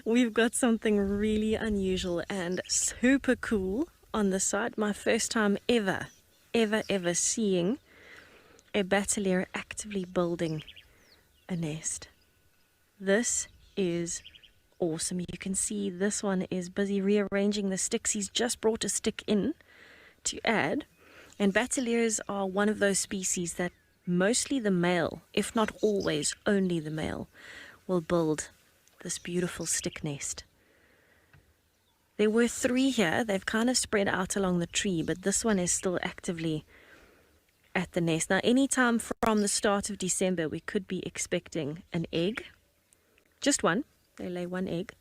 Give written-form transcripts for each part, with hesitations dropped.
we've got something really unusual and super cool on the site. My first time ever seeing a Bateleur actively building a nest. This is awesome. You can see this one is busy rearranging the sticks. He's just brought a stick in to add. And Bateleurs are one of those species that mostly the male, if not always only the male, will build this beautiful stick nest. There were 3 here. They've kind of spread out along the tree, but this one is still actively at the nest. Now, anytime from the start of December, we could be expecting an egg. Just one. They lay 1 egg.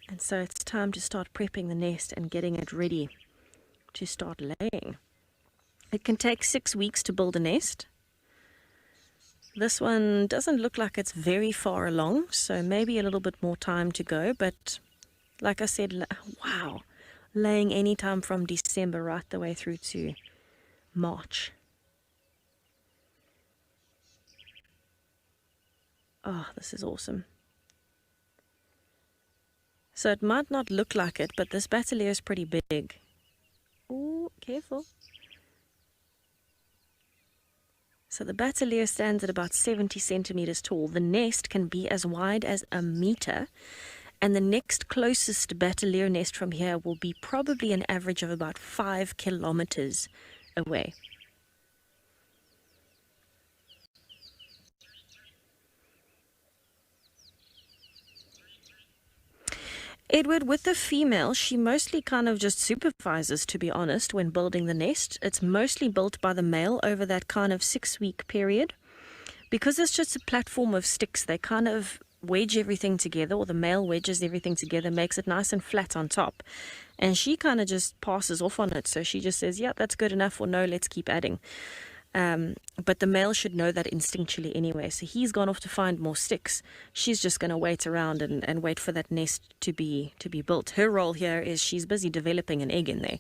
And so it's time to start prepping the nest and getting it ready to start laying. It can take 6 weeks to build a nest. This one doesn't look like it's very far along, so maybe a little bit more time to go. But like I said, wow, laying any time from December right the way through to March. Oh, this is awesome. So it might not look like it, but this Bateleur is pretty big. Oh, careful. So the Bateleur stands at about 70 centimeters tall. The nest can be as wide as 1 meter. And the next closest Bateleur nest from here will be probably an average of about 5 kilometers away. Edward, with the female, she mostly kind of just supervises, to be honest, when building the nest. It's mostly built by the male over that kind of 6-week period. Because it's just a platform of sticks, they kind of wedge everything together, or the male wedges everything together, makes it nice and flat on top. And she kind of just passes off on it. So she just says, yeah, that's good enough, or no, let's keep adding. But the male should know that instinctually anyway. So he's gone off to find more sticks. She's just going to wait around and wait for that nest to be built. Her role here is she's busy developing an egg in there.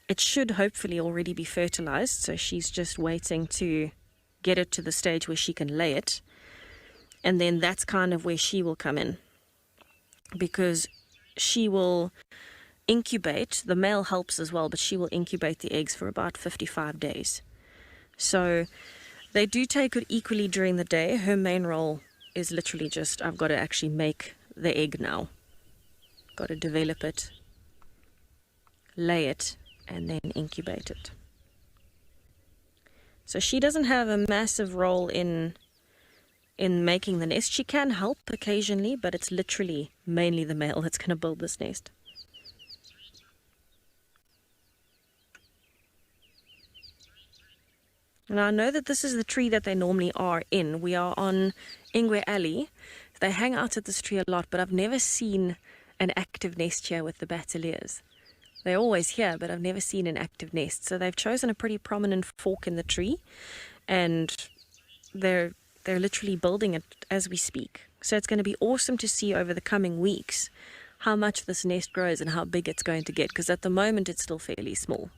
It should hopefully already be fertilized. So she's just waiting to get it to the stage where she can lay it. And then that's kind of where she will come in. Because she will incubate. The male helps as well, but she will incubate the eggs for about 55 days. So they do take it equally during the day. Her main role is literally just, I've got to actually make the egg now. Got to develop it, lay it, and then incubate it. So she doesn't have a massive role in making the nest. She can help occasionally, but it's literally mainly the male that's going to build this nest. Now, I know that this is the tree that they normally are in. We are on Ingwe Alley. They hang out at this tree a lot, but I've never seen an active nest here with the Bateleurs. They're always here, but I've never seen an active nest. So they've chosen a pretty prominent fork in the tree, and they're literally building it as we speak. So it's going to be awesome to see over the coming weeks how much this nest grows and how big it's going to get, because at the moment it's still fairly small.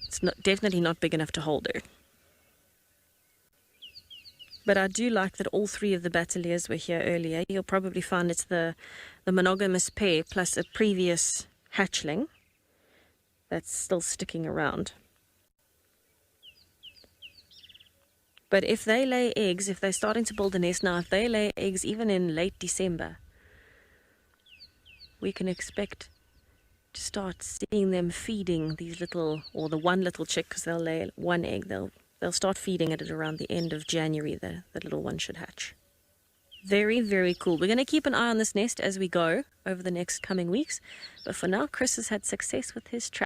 It's definitely not big enough to hold her. But I do like that all 3 of the Bateleurs were here earlier. You'll probably find it's the monogamous pair plus a previous hatchling that's still sticking around. But if they lay eggs, if they're starting to build a nest now, if they lay eggs even in late December, we can expect to start seeing them feeding these little, or the one little chick, because they'll lay 1 egg. They'll start feeding it at around the end of January. The little one should hatch. Very, very cool. We're going to keep an eye on this nest as we go over the next coming weeks. But for now, Chris has had success with his trap.